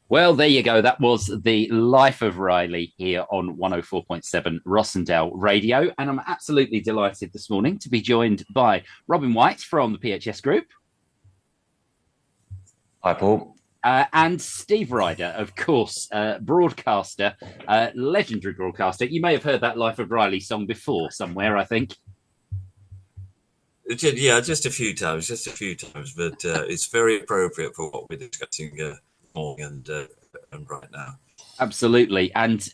Well, there you go. That was the life of Riley here on 104.7 Rossendale Radio. And I'm absolutely delighted this morning to be joined by Robin White from the PHS Group Hi, Paul. and Steve Ryder, of course, broadcaster, legendary broadcaster. You may have heard that Life of Riley song before somewhere, I think. Yeah, just a few times, but it's very appropriate for what we're discussing morning and right now. Absolutely, and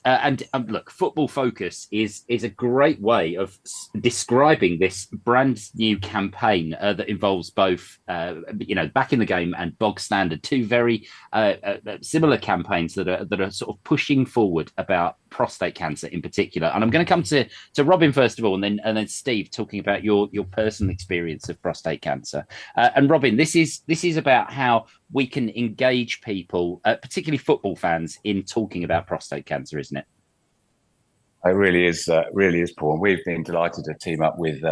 look, Football Focus is a great way of describing this brand new campaign that involves both, back in the game and bog standard, two very similar campaigns that are sort of pushing forward about prostate cancer in particular. And I'm going to come to Robin first of all, and then Steve talking about your personal experience of prostate cancer. And Robin, this is about how we can engage people, particularly football fans, in talking about prostate cancer, isn't it? It really is, Paul. And we've been delighted to team up with,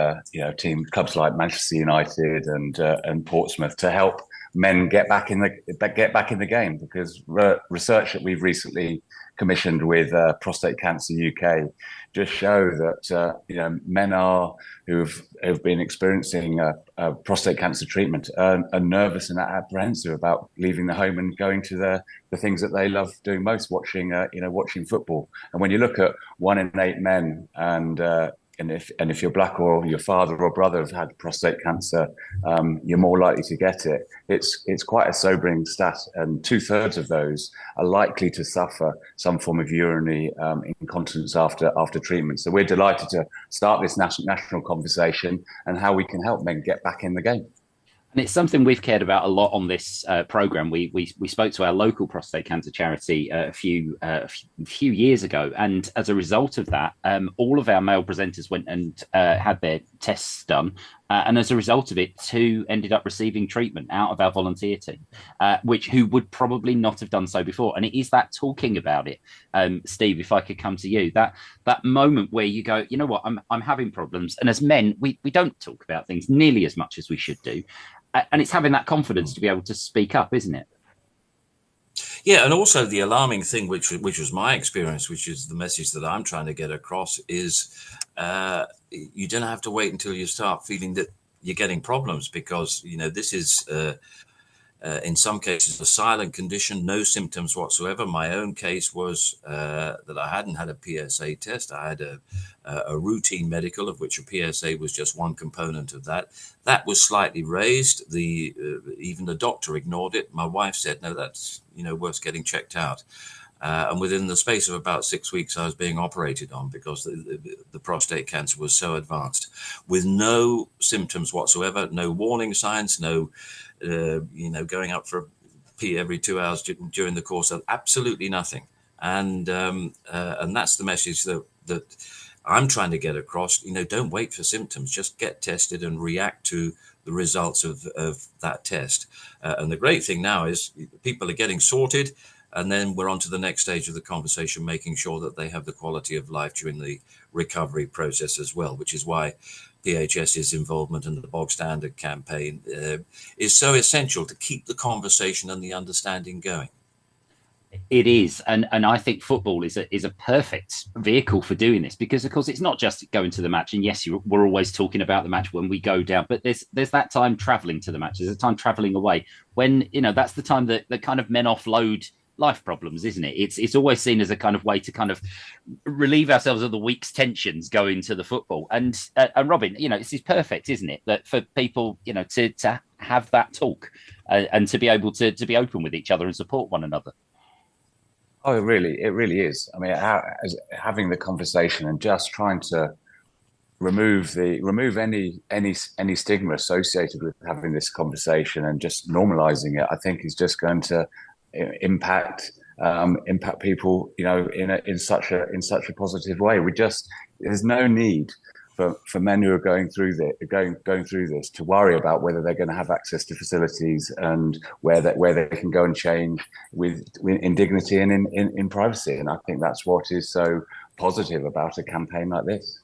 team clubs like Manchester United and Portsmouth to help men get back in the game. Because research that we've recently commissioned with Prostate Cancer UK just show that men who've been experiencing prostate cancer treatment are nervous and apprehensive about leaving the home and going to the things that they love doing most, watching football. And when you look at 1 in 8 men and if you're black or your father or brother have had prostate cancer, you're more likely to get it. It's quite a sobering stat, and 2/3 of those are likely to suffer some form of urinary incontinence after treatment. So we're delighted to start this national conversation and how we can help men get back in the game. And it's something we've cared about a lot on this program. We spoke to our local prostate cancer charity a few years ago, and as a result of that, all of our male presenters went and had their tests done. And as a result of it, 2 ended up receiving treatment out of our volunteer team, who would probably not have done so before. And it is that talking about it, Steve. If I could come to you, that moment where you go, you know what, I'm having problems, and as men, we don't talk about things nearly as much as we should do. And it's having that confidence to be able to speak up, isn't it? Yeah, and also the alarming thing, which was my experience, which is the message that I'm trying to get across, is you don't have to wait until you start feeling that you're getting problems, because this is in some cases a silent condition, no symptoms whatsoever. My own case was that I hadn't had a PSA test. I had a routine medical, of which a PSA was just one component of that. That was slightly raised. Even the doctor ignored it. My wife said, "No, that's worth getting checked out." And within the space of about 6 weeks, I was being operated on because the prostate cancer was so advanced, with no symptoms whatsoever, no warning signs, no, going up for a pee every 2 hours during the course of absolutely nothing. And that's the message that I'm trying to get across. Don't wait for symptoms, just get tested and react to the results of that test. And the great thing now is people are getting sorted. And then we're on to the next stage of the conversation, making sure that they have the quality of life during the recovery process as well, which is why PHS's involvement in the Bog Standard campaign is so essential to keep the conversation and the understanding going. It is, and I think football is a perfect vehicle for doing this, because of course it's not just going to the match. And yes, we're always talking about the match when we go down, but there's that time traveling to the match. There's a time traveling away when that's the time that the kind of men offload life problems, isn't it? It's always seen as a kind of way to kind of relieve ourselves of the week's tensions going to the football. And Robin, this is perfect, isn't it? That for people, to have that talk and to be able to be open with each other and support one another. Oh, it really is. I mean, having the conversation and just trying to remove any stigma associated with having this conversation and just normalizing it, I think is just going to impact people, in such a positive way. There's no need for men who are going through this to worry about whether they're going to have access to facilities and where they can go and change in dignity and in privacy. And I think that's what is so positive about a campaign like this.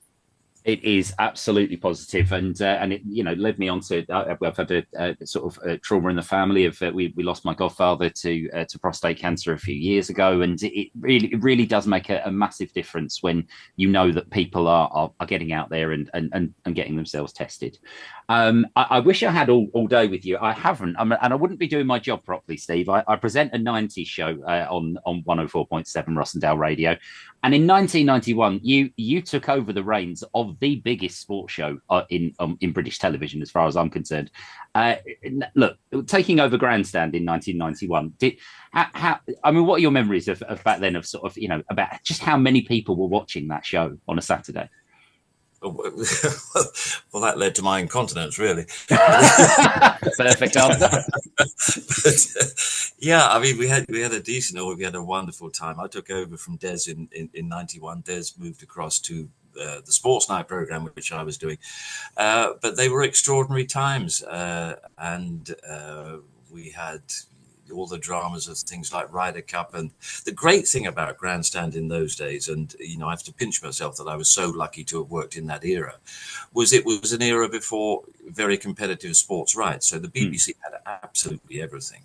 It is absolutely positive, and it led me on to I've had a sort of trauma in the family of we lost my godfather to prostate cancer a few years ago, and it really does make a massive difference when you know that people are getting out there and getting themselves tested. I wish I had all day with you. I haven't, and I wouldn't be doing my job properly, Steve. I present a 90s show on 104.7 Rossendale Radio. And in 1991, you took over the reins of the biggest sports show in British television, as far as I'm concerned. Look, taking over Grandstand in 1991. What are your memories of back then? Of sort of about just how many people were watching that show on a Saturday? Well, that led to my incontinence, really. Perfect answer. But, yeah, I mean, we had a wonderful time. I took over from Des in 91. Des moved across to the Sports Night program, which I was doing. But they were extraordinary times, and we had all the dramas of things like Ryder Cup. And the great thing about Grandstand in those days, and I have to pinch myself that I was so lucky to have worked in that era, was it was an era before very competitive sports rights. So the BBC had absolutely everything.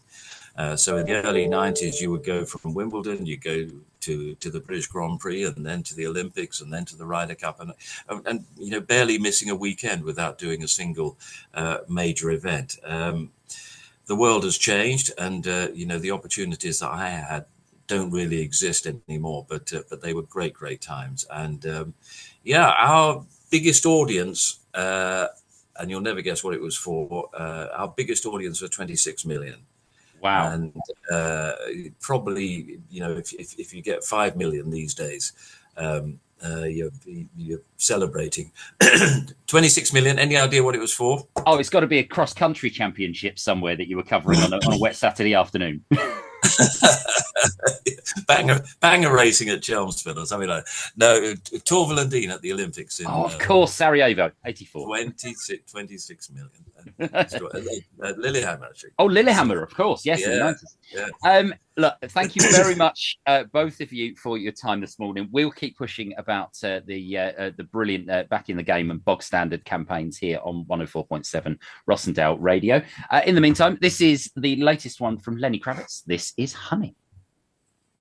So in the early 90s, you would go from Wimbledon, you go to the British Grand Prix, and then to the Olympics, and then to the Ryder Cup, and barely missing a weekend without doing a single major event. The world has changed, and the opportunities that I had don't really exist anymore. But they were great times, and our biggest audience, and you'll never guess what it was for. Our biggest audience was 26 million. Wow! And probably, if you get 5 million these days, you're celebrating. 26 million. Any idea what it was for? Oh, it's got to be a cross-country championship somewhere that you were covering on a wet Saturday afternoon. banger racing at Chelmsford or something like that. No, Torvill and Dean at the Olympics. Of course, Sarajevo, 84. 26 million. Lillehammer, actually. Oh, Lillehammer, of course. Yes, in the 90s. Yeah. Look, thank you very much, both of you, for your time this morning. We'll keep pushing about the brilliant Back in the Game and Bog Standard campaigns here on 104.7 Rossendale Radio. In the meantime, this is the latest one from Lenny Kravitz. This is Honey.